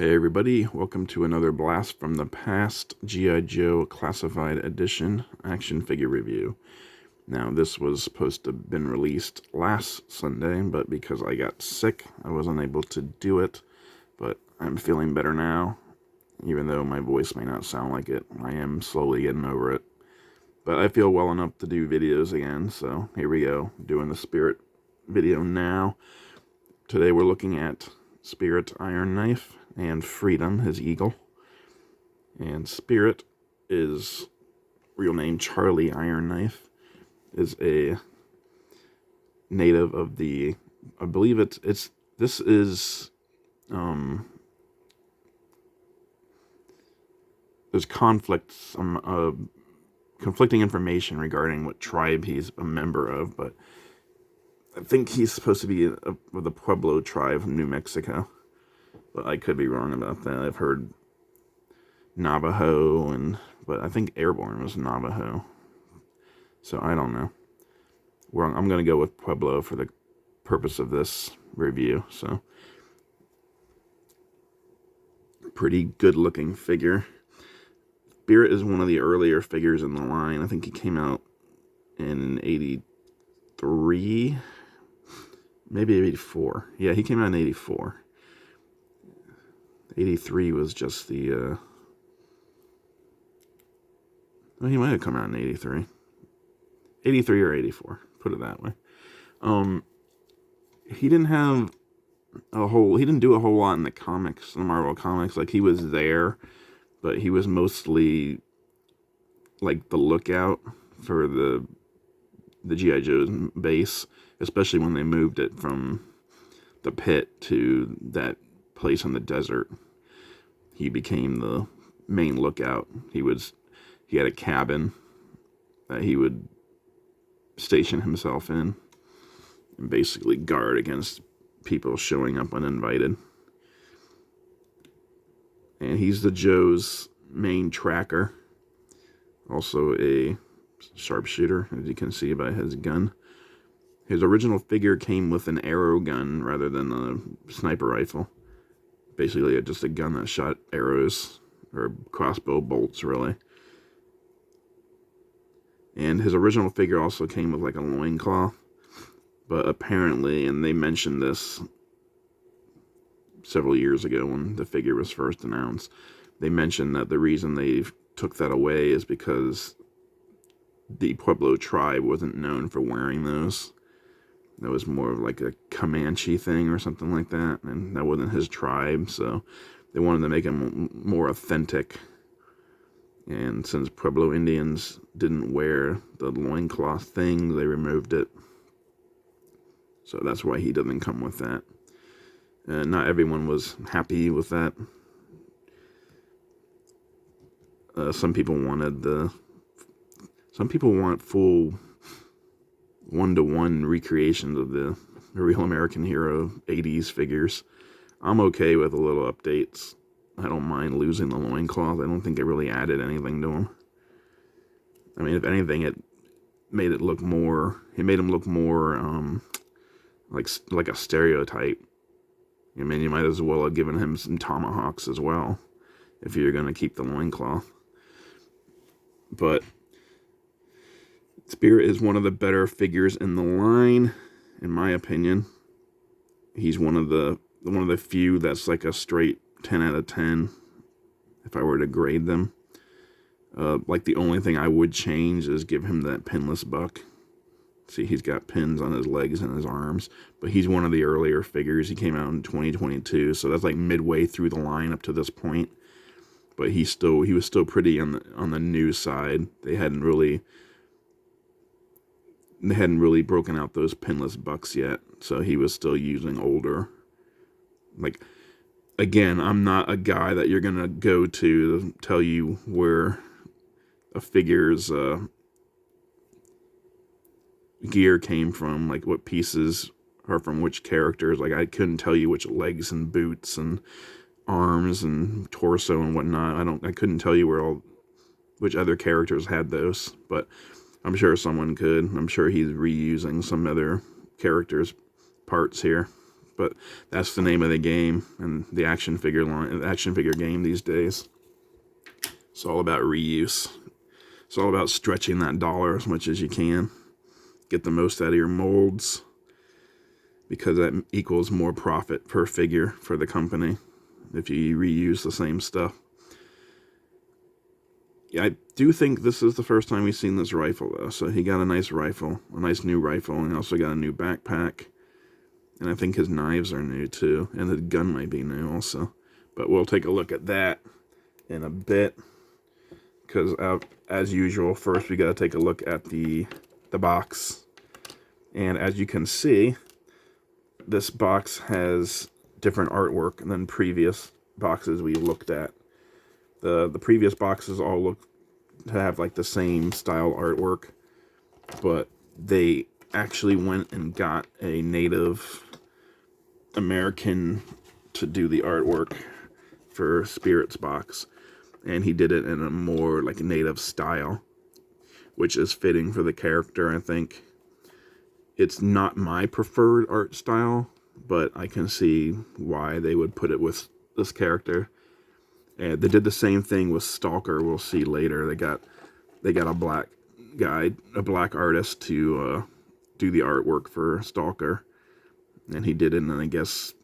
Hey everybody, welcome to another Blast from the Past G.I. Joe Classified Edition action figure review. Now this was supposed to have been released last Sunday, but because I got sick, I wasn't able to do it. But I'm feeling better now, even though my voice may not sound like it. I am slowly getting over it. But I feel well enough to do videos again, so here we go, doing the Spirit video now. Today we're looking at Spirit Iron Knife and Freedom, his eagle. And Spirit is real name Charlie Iron Knife, is a native of the, I believe this is there's conflicting information regarding what tribe he's a member of, but I think he's supposed to be of the Pueblo tribe from New Mexico. But I could be wrong about that. I've heard Navajo, but I think Airborne was Navajo. So I don't know. I'm going to go with Pueblo for the purpose of this review. So pretty good looking figure. Spirit is one of the earlier figures in the line. I think he came out in 83, maybe 84. Yeah, he came out in 84. 83 was just the, well, he might have come out in 83. 83 or 84, put it that way. He didn't do a whole lot in the comics, the Marvel comics. Like, he was there, but he was mostly, like, the lookout for the G.I. Joe's base, especially when they moved it from the pit to that place in the desert. He became the main lookout. He had a cabin that he would station himself in and basically guard against people showing up uninvited. And he's the Joe's main tracker. Also a sharpshooter, as you can see by his gun. His original figure came with an arrow gun rather than a sniper rifle. Basically just a gun that shot arrows, or crossbow bolts, really. And his original figure also came with like a loincloth. But apparently, and they mentioned this several years ago when the figure was first announced, they mentioned that the reason they took that away is because the Pueblo tribe wasn't known for wearing those. That was more of like a Comanche thing or something like that, and that wasn't his tribe, so they wanted to make him more authentic. And since Pueblo Indians didn't wear the loincloth thing, they removed it. So that's why he doesn't come with that. And not everyone was happy with that. Some people want full one-to-one recreations of the real American hero 80s figures. I'm okay with a little updates. I don't mind losing the loincloth. I don't think it really added anything to him. I mean, if anything, it made him look more like a stereotype. I mean, you might as well have given him some tomahawks as well, if you're going to keep the loincloth. But Spirit is one of the better figures in the line, in my opinion. He's one of the few that's like a straight 10 out of 10, if I were to grade them. Like, the only thing I would change is give him that pinless buck. See, he's got pins on his legs and his arms, but he's one of the earlier figures. He came out in 2022, so that's like midway through the line up to this point. But he was still pretty on the new side. They hadn't really broken out those pinless bucks yet, so he was still using older. Like, again, I'm not a guy that you're gonna go to tell you where a figure's gear came from, like what pieces are from which characters. Like, I couldn't tell you which legs and boots and arms and torso and whatnot. I couldn't tell you which other characters had those, but I'm sure someone could. I'm sure he's reusing some other characters' parts here. but that's the name of the game and the action figure game these days. It's all about reuse. It's all about stretching that dollar as much as you can. Get the most out of your molds, because that equals more profit per figure for the company if you reuse the same stuff. Yeah, I do think this is the first time we've seen this rifle, though. So he got a nice rifle, a nice new rifle, and he also got a new backpack. And I think his knives are new, too. And his gun might be new, also. But we'll take a look at that in a bit. Because, as usual, first we got to take a look at the box. And as you can see, this box has different artwork than previous boxes we looked at. The previous boxes all look to have like the same style artwork, but they actually went and got a Native American to do the artwork for Spirit's box, and he did it in a more like native style, which is fitting for the character. I think it's not my preferred art style, but I can see why they would put it with this character. And they did the same thing with Stalker. We'll see later. They got a black guy, a black artist to do the artwork for Stalker, and he did it, I guess,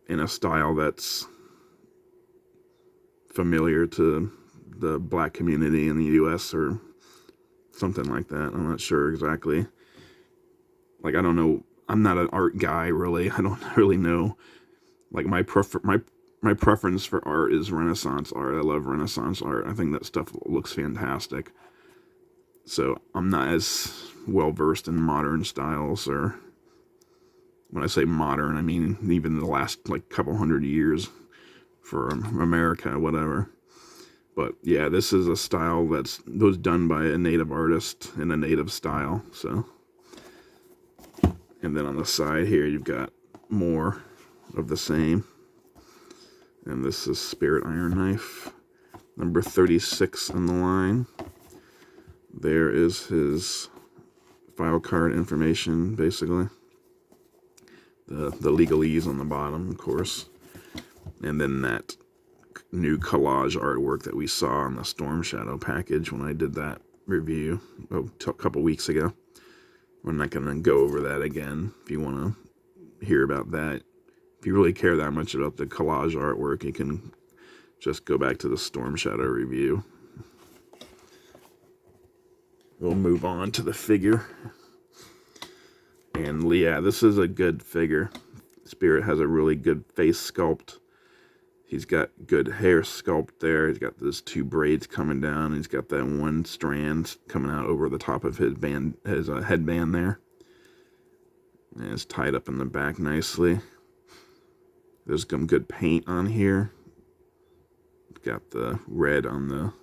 in a style that's familiar to the black community in the U.S. or something like that. I'm not sure exactly. Like, I don't know. I'm not an art guy, really. I don't really know. Like, my preference for art is Renaissance art. I love Renaissance art. I think that stuff looks fantastic. So I'm not as well versed in modern styles, or when I say modern, I mean even the last like couple hundred years for America, whatever. But yeah, this is a style that was done by a native artist in a native style. So, and then on the side here, you've got more of the same. And this is Spirit Iron Knife, number 36 in the line. There is his file card information, basically. The legalese on the bottom, of course. And then that new collage artwork that we saw on the Storm Shadow package when I did that review a couple weeks ago. We're not going to go over that again. If you want to hear about that, if you really care that much about the collage artwork, you can just go back to the Storm Shadow review. We'll move on to the figure. And yeah, this is a good figure. Spirit has a really good face sculpt. He's got good hair sculpt there. He's got those two braids coming down. He's got that one strand coming out over the top of his headband there. And it's tied up in the back nicely. There's some good paint on here. Got the red on the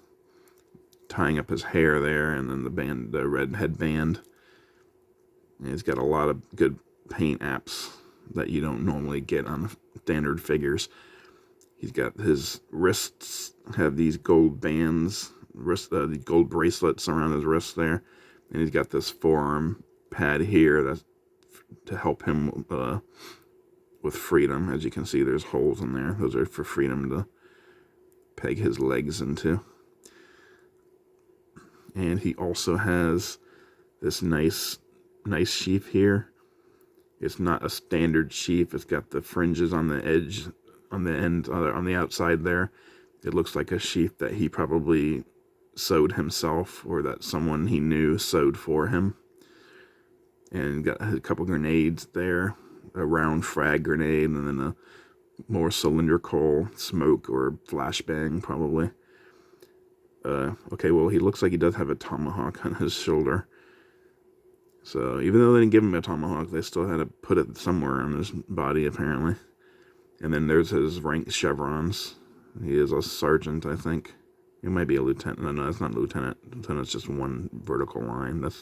tying up his hair there, and then the red headband. And he's got a lot of good paint apps that you don't normally get on standard figures. He's got his wrists have these gold bands, the gold bracelets around his wrists there, and he's got this forearm pad here that's to help him with freedom. As you can see, there's holes in there. Those are for freedom to peg his legs into. And he also has this nice sheath here. It's not a standard sheath. It's got the fringes on the edge, on the end, on the outside there. It looks like a sheath that he probably sewed himself, or that someone he knew sewed for him. And got a couple grenades there, a round frag grenade, and then a more cylindrical smoke or flashbang, probably. Okay, well, he looks like he does have a tomahawk on his shoulder. So, even though they didn't give him a tomahawk, they still had to put it somewhere on his body, apparently. And then there's his rank chevrons. He is a sergeant, I think. He might be a lieutenant. No, that's not a lieutenant. Lieutenant's just one vertical line. That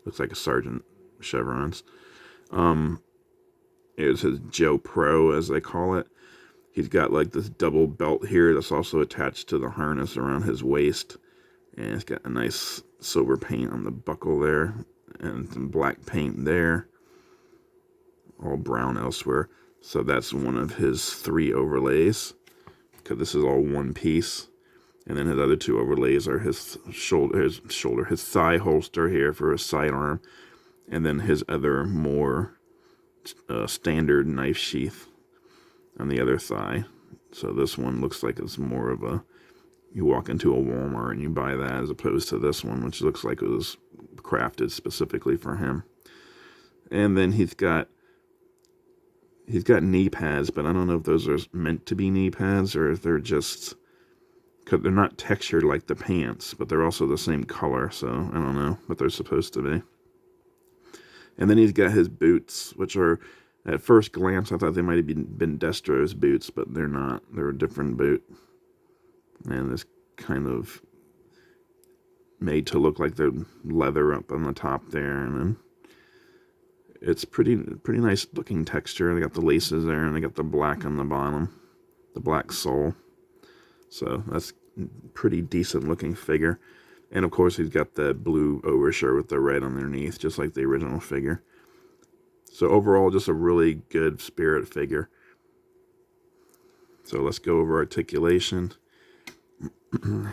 looks like a sergeant chevrons. Here's his Joe Pro, as they call it. He's got like this double belt here that's also attached to the harness around his waist. And it's got a nice silver paint on the buckle there, and some black paint there. all brown elsewhere. So that's one of his 3 overlays, because this is all one piece. And then his other 2 overlays are his thigh holster here for his sidearm, and then his other more standard knife sheath on the other thigh. So this one looks like it's more of a, you walk into a Walmart and you buy that, as opposed to this one, which looks like it was crafted specifically for him. And then he's got knee pads, but I don't know if those are meant to be knee pads or if they're just, because they're not textured like the pants, but they're also the same color, so I don't know what they're supposed to be. And then he's got his boots, which are, at first glance, I thought they might have been Destro's boots, but they're not. They're a different boot. And it's kind of made to look like they're leather up on the top there, and then it's pretty nice looking texture. They got the laces there, and they got the black on the bottom, the black sole. So that's pretty decent looking figure. And of course he's got the blue overshirt with the red underneath, just like the original figure. So overall, just a really good Spirit figure. So let's go over articulation.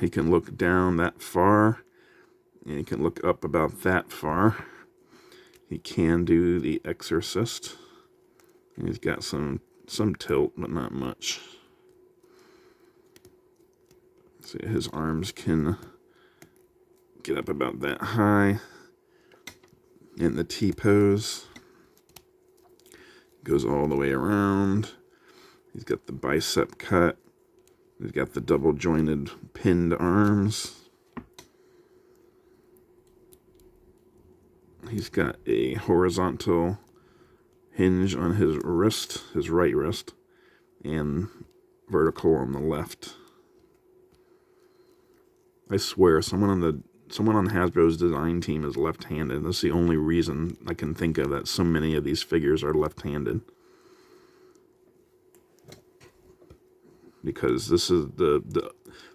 He can look down that far, and he can look up about that far. He can do the Exorcist. And he's got some tilt, but not much. See, his arms can get up about that high. In the T-pose. Goes all the way around. He's got the bicep cut. He's got the double jointed pinned arms. He's got a horizontal hinge on his wrist, his right wrist, and vertical on the left. I swear, someone on Hasbro's design team is left-handed. That's the only reason I can think of that so many of these figures are left-handed. Because this is the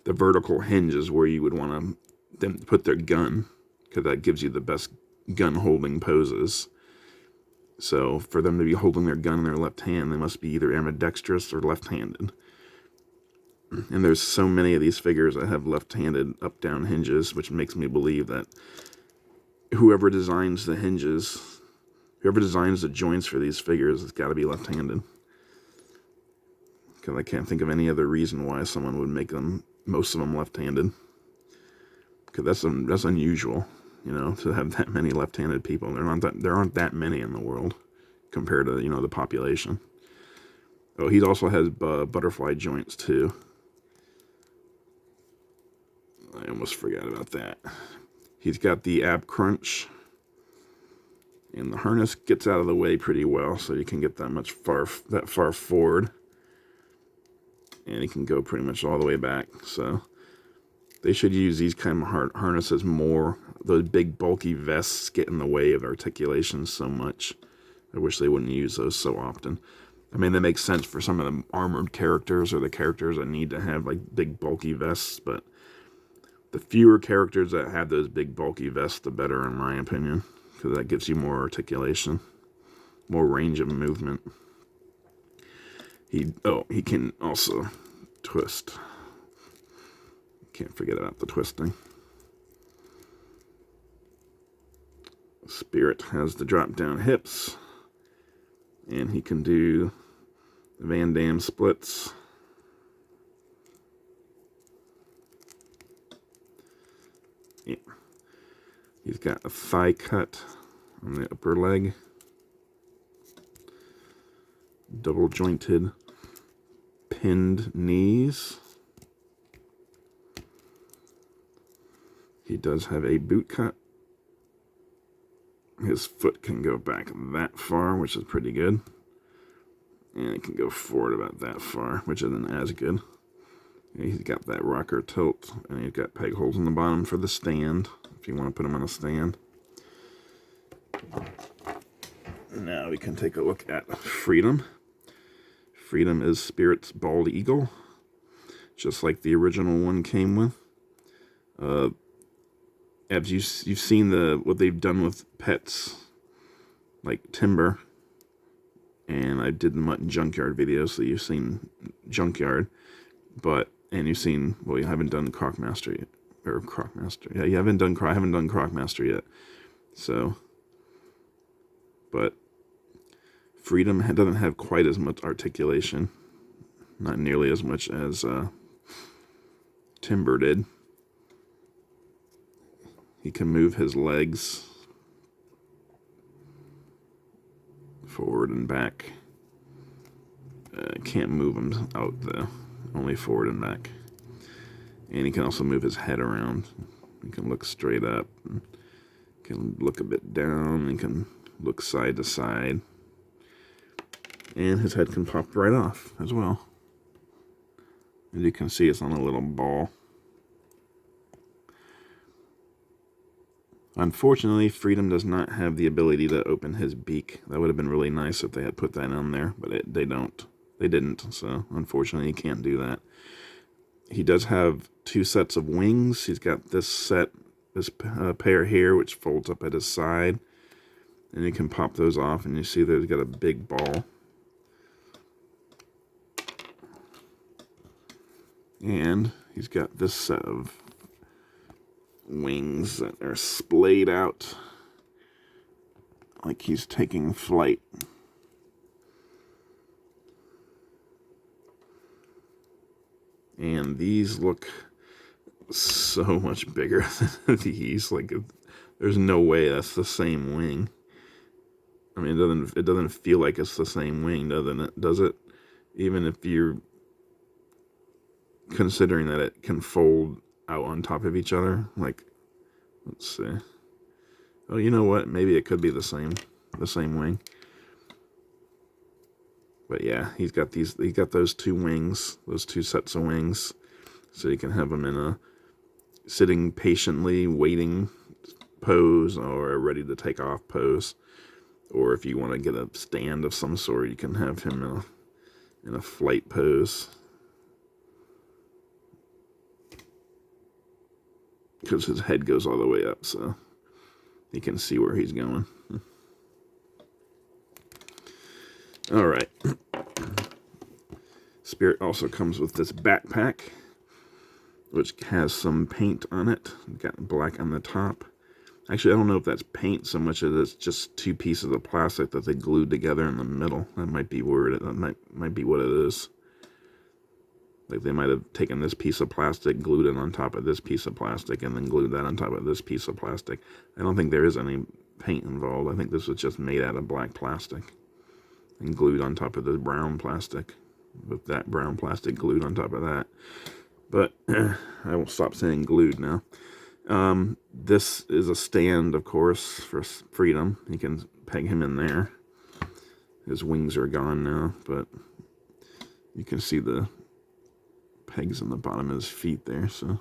vertical hinge is where you would want them to put their gun, because that gives you the best gun-holding poses. So for them to be holding their gun in their left hand, they must be either ambidextrous or left-handed. And there's so many of these figures that have left-handed up-down hinges, which makes me believe that whoever designs the hinges, whoever designs the joints for these figures, has got to be left-handed. Because I can't think of any other reason why someone would make them, most of them, left-handed. Because that's unusual, you know, to have that many left-handed people. There aren't that many in the world compared to, you know, the population. Oh, he also has butterfly joints too. I almost forgot about that. He's got the ab crunch, and the harness gets out of the way pretty well, so you can get that far forward, and he can go pretty much all the way back. So they should use these kind of harnesses more. Those big bulky vests get in the way of articulation so much. I wish they wouldn't use those so often. I mean, that makes sense for some of the armored characters or the characters that need to have like big bulky vests, but the fewer characters that have those big bulky vests, the better, in my opinion, because that gives you more articulation, more range of movement. He can also twist. Can't forget about the twisting. Spirit has the drop down hips, and he can do Van Damme splits. Yeah. He's got a thigh cut on the upper leg. Double jointed pinned knees. He does have a boot cut. His foot can go back that far, which is pretty good. And it can go forward about that far, which isn't as good. He's got that rocker tilt, and he's got peg holes in the bottom for the stand, if you want to put him on a stand. Now we can take a look at Freedom. Freedom is Spirit's bald eagle, just like the original one came with. As you've seen what they've done with pets, like Timber. and I did the Junkyard video, so you've seen Junkyard, and you've seen, well, you haven't done Crocmaster yet, or Crocmaster, yeah, I haven't done Crocmaster yet, so, but Freedom doesn't have quite as much articulation, not nearly as much as Timber did. He can move his legs forward and back. Can't move them out though, only forward and back. And he can also move his head around. He can look straight up, and can look a bit down, and can look side to side. And his head can pop right off as well. As you can see, it's on a little ball. Unfortunately, Freedom does not have the ability to open his beak. That would have been really nice if they had put that on there, but they don't. They didn't, so unfortunately he can't do that. He does have 2 sets of wings. He's got this pair here, which folds up at his side. And you can pop those off, and you see that he's got a big ball. And he's got this set of wings that are splayed out like he's taking flight. And these look so much bigger than these. Like, there's no way that's the same wing. I mean, it doesn't feel like it's the same wing, does it? Even if you're considering that it can fold out on top of each other. Like, let's see. Oh, you know what? Maybe it could be the same wing. But yeah, he's got those 2 wings, those 2 sets of wings, so you can have them in a sitting patiently waiting pose or a ready to take off pose. Or if you want to get a stand of some sort, you can have him in a flight pose. Because his head goes all the way up, so you can see where he's going. Alright. Spirit also comes with this backpack, which has some paint on it. Got black on the top. Actually, I don't know if that's paint so much as it's just 2 pieces of plastic that they glued together in the middle. That might be where that might be what it is. Like, they might have taken this piece of plastic, glued it on top of this piece of plastic, and then glued that on top of this piece of plastic. I don't think there is any paint involved. I think this was just made out of black plastic and glued on top of the brown plastic, with that brown plastic glued on top of that. But I will stop saying glued now. This is a stand, of course, for Freedom. You can peg him in there. His wings are gone now, but you can see the pegs on the bottom of his feet there, so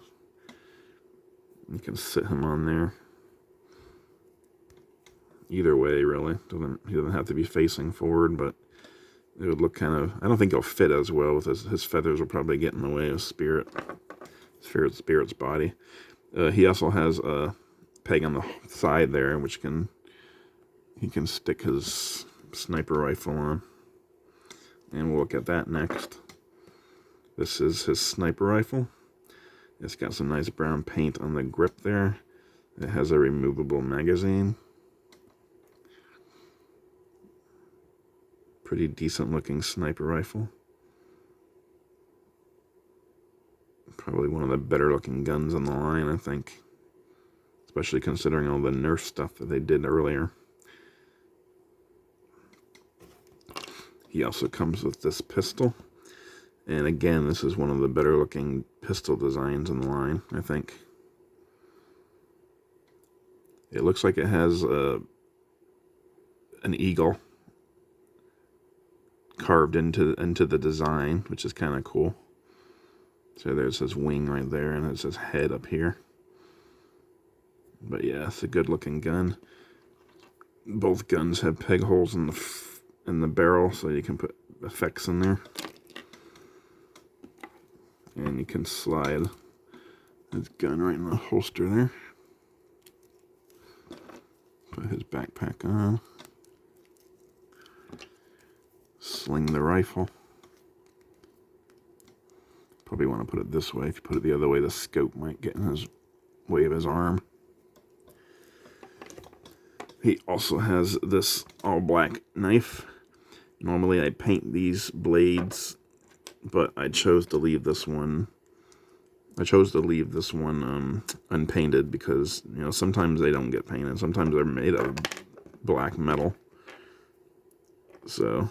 you can sit him on there. Either way, really. He doesn't have to be facing forward, but it would look kind of... I don't think he'll fit as well with his feathers will probably get in the way of Spirit's body. He also has a peg on the side there, which he can stick his sniper rifle on. And we'll look at that next. This is his sniper rifle. It's got some nice brown paint on the grip there. It has a removable magazine. Pretty decent looking sniper rifle. Probably one of the better looking guns on the line, I think. Especially considering all the Nerf stuff that they did earlier. He also comes with this pistol. And again, this is one of the better looking pistol designs in the line, I think. It looks like it has an eagle carved into the design, which is kind of cool. So there's his wing right there, and it's his head up here. But yeah, it's a good looking gun. Both guns have peg holes in the barrel, so you can put effects in there. And you can slide his gun right in the holster there. Put his backpack on. sling the rifle. Probably want to put it this way. If you put it the other way, the scope might get in his way of his arm. He also has this all-black knife. Normally I paint these blades, but I chose to leave this one. Unpainted because, you know, sometimes they don't get painted. Sometimes they're made of black metal. So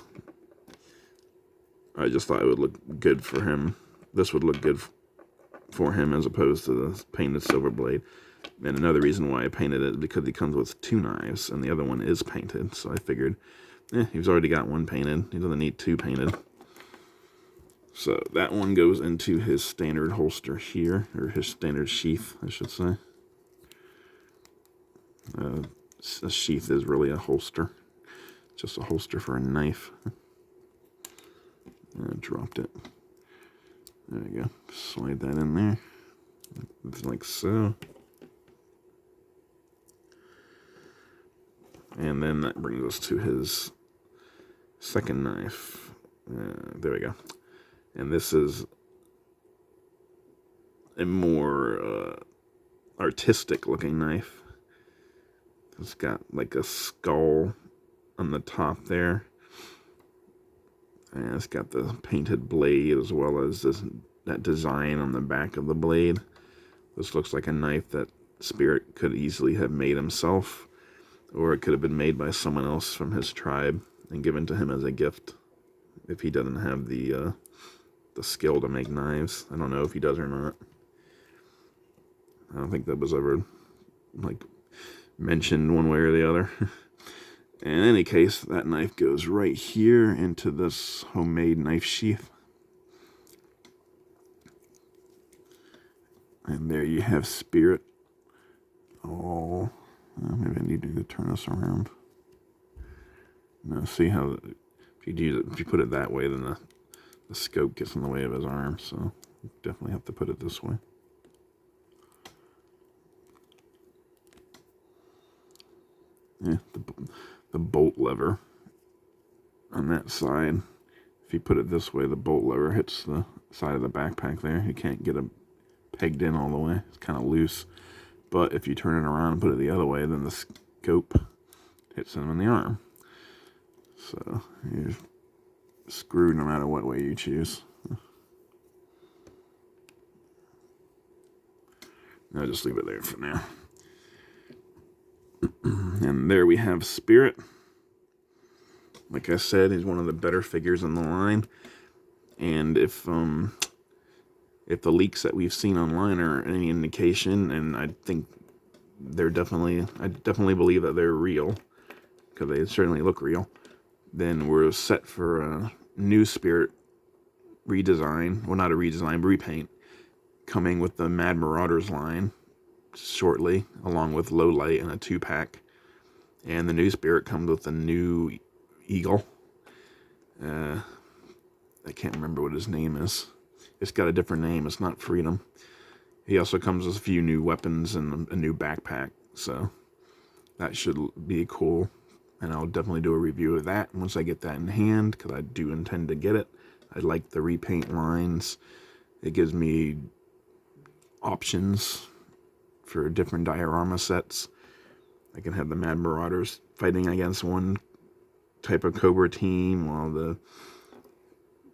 I just thought it would look good for him. This would look good for him as opposed to the painted silver blade. And another reason why I painted it is because he comes with 2 knives, and the other one is painted. So I figured, he's already got one painted. He doesn't need 2 painted. So that one goes into his standard holster here, or his standard sheath, I should say. A sheath is really a holster. Just a holster for a knife. I dropped it. There you go. Slide that in there. Like so. And then that brings us to his second knife. There we go. And this is a more artistic looking knife. It's got like a skull on the top there. And it's got the painted blade as well as that design on the back of the blade. This looks like a knife that Spirit could easily have made himself, or it could have been made by someone else from his tribe and given to him as a gift if he doesn't have the skill to make knives. I don't know if he does or not. I don't think that was ever like mentioned one way or the other. In any case, that knife goes right here into this homemade knife sheath. And there you have Spirit. Oh, maybe I need to turn this around. Now, see how if you put it that way, then the scope gets in the way of his arm. So definitely have to put it this way. Yeah, the bolt lever on that side. If you put it this way, the bolt lever hits the side of the backpack there. You can't get it pegged in all the way. It's kind of loose. But if you turn it around and put it the other way, then the scope hits him in the arm. So you're screwed no matter what way you choose. I'll just leave it there for now. And there we have Spirit. Like I said, he's one of the better figures in the line. And if the leaks that we've seen online are any indication, and I definitely believe that they're real, because they certainly look real, then we're set for a new Spirit redesign. Well, not a redesign, but repaint, coming with the Mad Marauders line shortly, along with Low Light and a 2-pack. And the new Spirit comes with a new eagle. I can't remember what his name is. It's got a different name. It's not Freedom. He also comes with a few new weapons and a new backpack. So that should be cool. And I'll definitely do a review of that once I get that in hand, because I do intend to get it. I like the repaint lines. It gives me options for different diorama sets. I can have the Mad Marauders fighting against one type of Cobra team, while the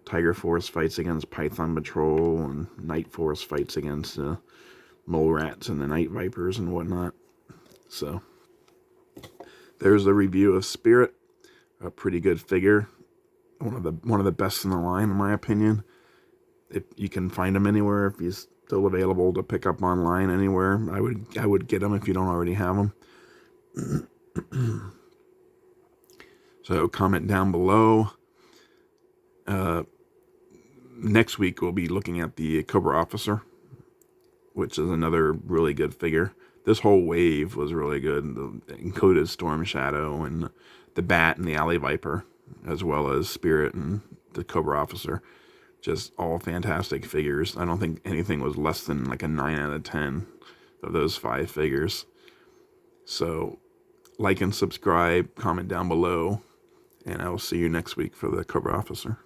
Tiger Force fights against Python Patrol, and Night Force fights against Mole Rats and the Night Vipers and whatnot. So there's the review of Spirit. A pretty good figure. One of the best in the line, in my opinion. If you can find him anywhere, if he's still available to pick up online anywhere, I would get him if you don't already have him. So comment down below. Next week we'll be looking at the Cobra Officer, which is another really good figure. This whole wave was really good. Included Storm Shadow and the Bat and the Alley Viper, as well as Spirit and the Cobra Officer. Just all fantastic figures. I don't think anything was less than like a 9 out of 10 of those 5 figures. So like and subscribe, comment down below, and I will see you next week for the cover officer.